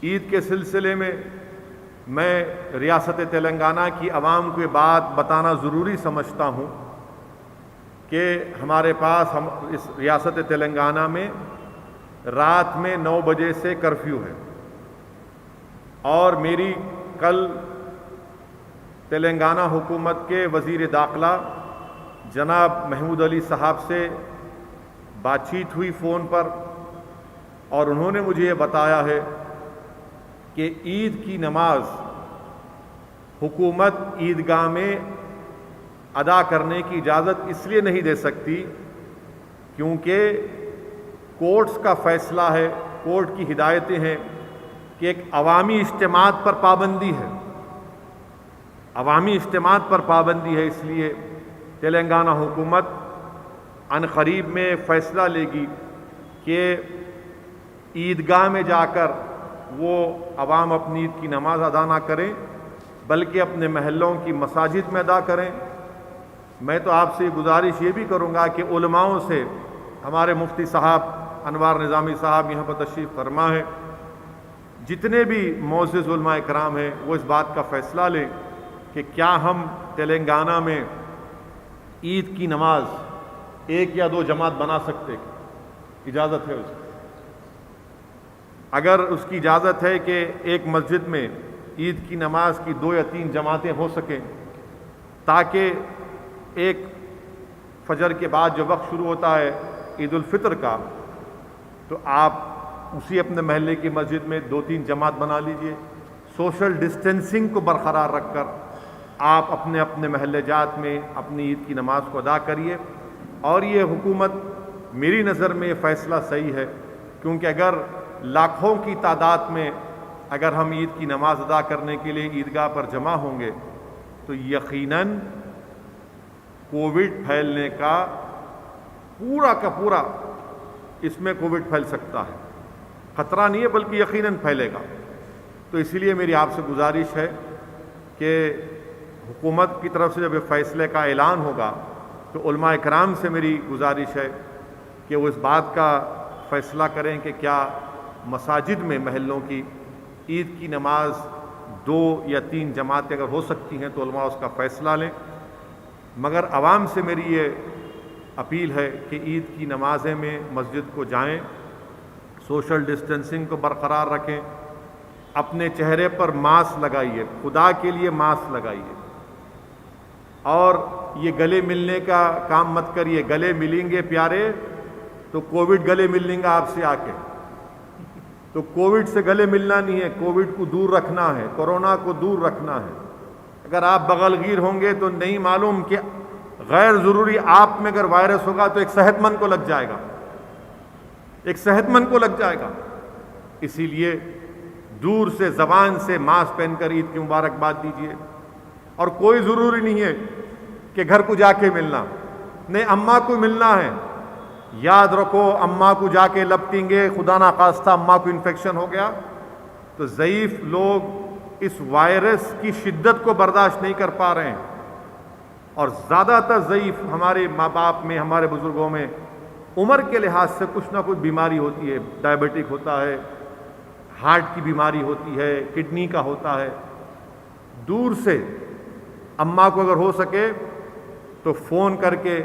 عید کے سلسلے میں ریاست تلنگانہ کی عوام کو یہ بات بتانا ضروری سمجھتا ہوں کہ ہمارے پاس اس ریاست تلنگانہ میں رات میں 9 بجے سے کرفیو ہے، اور میری کل تلنگانہ حکومت کے وزیر داخلہ جناب محمود علی صاحب سے بات چیت ہوئی فون پر، اور انہوں نے مجھے یہ بتایا ہے کہ عید کی نماز حکومت عیدگاہ میں ادا کرنے کی اجازت اس لیے نہیں دے سکتی کیونکہ کورٹس کا فیصلہ ہے، کورٹ کی ہدایتیں ہیں کہ ایک عوامی اجتماعات پر پابندی ہے، عوامی اجتماعات پر پابندی ہے۔ اس لیے تلنگانہ حکومت عن قریب میں فیصلہ لے گی کہ عیدگاہ میں جا کر وہ عوام اپنی عید کی نماز ادا نہ کریں بلکہ اپنے محلوں کی مساجد میں ادا کریں۔ میں تو آپ سے گزارش یہ بھی کروں گا کہ علماؤں سے، ہمارے مفتی صاحب انوار نظامی صاحب یہاں پر تشریف فرما ہے، جتنے بھی معزز علماء کرام ہیں وہ اس بات کا فیصلہ لیں کہ کیا ہم تلنگانہ میں عید کی نماز 1 یا 2 جماعت بنا سکتے ہیں؟ اجازت ہے اس کی؟ اگر اس کی اجازت ہے کہ ایک مسجد میں عید کی نماز کی 2 یا 3 جماعتیں ہو سکیں تاکہ ایک فجر کے بعد جو وقت شروع ہوتا ہے عید الفطر کا، تو آپ اسی اپنے محلے کی مسجد میں 2-3 جماعت بنا لیجئے، سوشل ڈسٹینسنگ کو برقرار رکھ کر آپ اپنے اپنے محلے جات میں اپنی عید کی نماز کو ادا کریے۔ اور یہ حکومت میری نظر میں یہ فیصلہ صحیح ہے، کیونکہ اگر لاکھوں کی تعداد میں اگر ہم عید کی نماز ادا کرنے کے لیے عیدگاہ پر جمع ہوں گے تو یقیناً کووڈ پھیلنے کا پورا اس میں کووڈ پھیل سکتا ہے، خطرہ نہیں ہے بلکہ یقیناً پھیلے گا۔ تو اسی لیے میری آپ سے گزارش ہے کہ حکومت کی طرف سے جب یہ فیصلے کا اعلان ہوگا تو علماء کرام سے میری گزارش ہے کہ وہ اس بات کا فیصلہ کریں کہ کیا مساجد میں محلوں کی عید کی نماز 2 یا 3 جماعتیں اگر ہو سکتی ہیں تو علماء اس کا فیصلہ لیں۔ مگر عوام سے میری یہ اپیل ہے کہ عید کی نمازیں میں مسجد کو جائیں، سوشل ڈسٹینسنگ کو برقرار رکھیں، اپنے چہرے پر ماسک لگائیے، خدا کے لیے ماسک لگائیے، اور یہ گلے ملنے کا کام مت کریے۔ گلے ملیں گے پیارے تو کووڈ گلے مل لیں گا آپ سے آ کے، تو کووڈ سے گلے ملنا نہیں ہے، کووڈ کو دور رکھنا ہے، کورونا کو دور رکھنا ہے۔ اگر آپ بغل گیر ہوں گے تو نہیں معلوم کہ غیر ضروری آپ میں اگر وائرس ہوگا تو ایک صحت مند کو لگ جائے گا، ایک صحت مند کو لگ جائے گا۔ اسی لیے دور سے زبان سے ماسک پہن کر عید کی مبارکباد دیجیے، اور کوئی ضروری نہیں ہے کہ گھر کو جا کے ملنا، نہیں اماں کو ملنا ہے۔ یاد رکھو، اماں کو جا کے لپٹیں گے، خدا نخواستہ اماں کو انفیکشن ہو گیا تو ضعیف لوگ اس وائرس کی شدت کو برداشت نہیں کر پا رہے ہیں، اور زیادہ تر ضعیف ہمارے ماں باپ میں، ہمارے بزرگوں میں عمر کے لحاظ سے کچھ نہ کچھ بیماری ہوتی ہے، ڈائبٹک ہوتا ہے، ہارٹ کی بیماری ہوتی ہے، کڈنی کا ہوتا ہے۔ دور سے اماں کو اگر ہو سکے تو فون کر کے،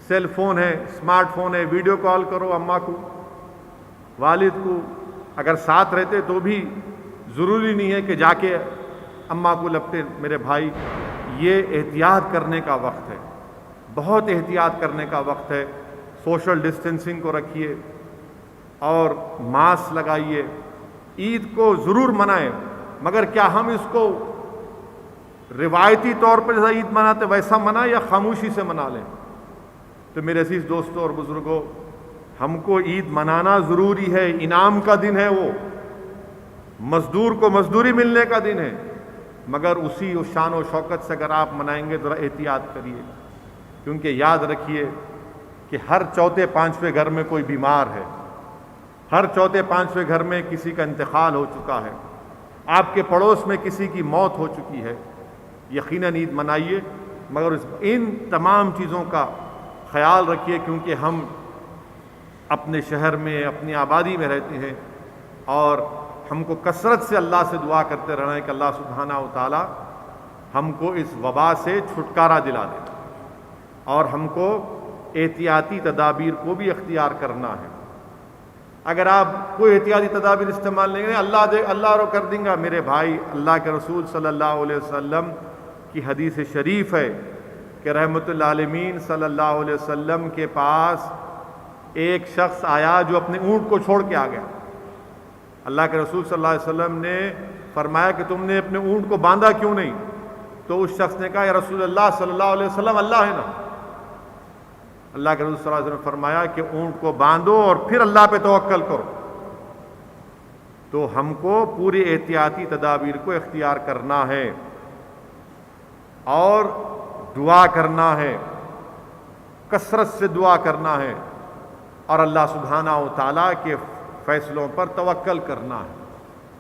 سیل فون ہے، اسمارٹ فون ہے، ویڈیو کال کرو اماں کو، والد کو، اگر ساتھ رہتے تو بھی ضروری نہیں ہے کہ جا کے اماں کو لپٹے۔ میرے بھائی، یہ احتیاط کرنے کا وقت ہے، بہت احتیاط کرنے کا وقت ہے۔ سوشل ڈسٹینسنگ کو رکھیے اور ماسک لگائیے۔ عید کو ضرور منائیں، مگر کیا ہم اس کو روایتی طور پر جیسا عید مناتے ویسا منائیں یا خاموشی سے منا لیں؟ تو میرے عزیز دوستوں اور بزرگوں، ہم کو عید منانا ضروری ہے، انعام کا دن ہے، وہ مزدور کو مزدوری ملنے کا دن ہے، مگر اسی شان و شوکت سے اگر آپ منائیں گے ذرا احتیاط کریے، کیونکہ یاد رکھیے کہ ہر چوتھے پانچویں گھر میں کوئی بیمار ہے، ہر چوتھے پانچویں گھر میں کسی کا انتقال ہو چکا ہے، آپ کے پڑوس میں کسی کی موت ہو چکی ہے۔ یقیناً عید منائیے، مگر ان تمام چیزوں کا خیال رکھیے، کیونکہ ہم اپنے شہر میں، اپنی آبادی میں رہتے ہیں، اور ہم کو کثرت سے اللہ سے دعا کرتے رہنا ہے کہ اللہ سبحانہ و تعالی ہم کو اس وبا سے چھٹکارا دلا دے، اور ہم کو احتیاطی تدابیر کو بھی اختیار کرنا ہے۔ اگر آپ کوئی احتیاطی تدابیر استعمال نہیں کریں، اللہ رو کر دیں گا۔ میرے بھائی، اللہ کے رسول صلی اللہ علیہ وسلم کی حدیث شریف ہے کہ رحمت للعالمین صلی اللہ علیہ وسلم کے پاس ایک شخص آیا جو اپنے اونٹ کو چھوڑ کے آ گیا۔ اللہ کے رسول صلی اللہ علیہ وسلم نے فرمایا کہ تم نے اپنے اونٹ کو باندھا کیوں نہیں؟ تو اس شخص نے کہا، یا رسول اللہ صلی اللہ علیہ وسلم، اللہ ہے نا۔ اللہ کے رسول صلی اللہ علیہ وسلم نے فرمایا کہ اونٹ کو باندھو اور پھر اللہ پہ توکل کرو۔ تو ہم کو پوری احتیاطی تدابیر کو اختیار کرنا ہے اور دعا کرنا ہے، کثرت سے دعا کرنا ہے، اور اللہ سبحانہ و تعالیٰ کے فیصلوں پر توکل کرنا ہے۔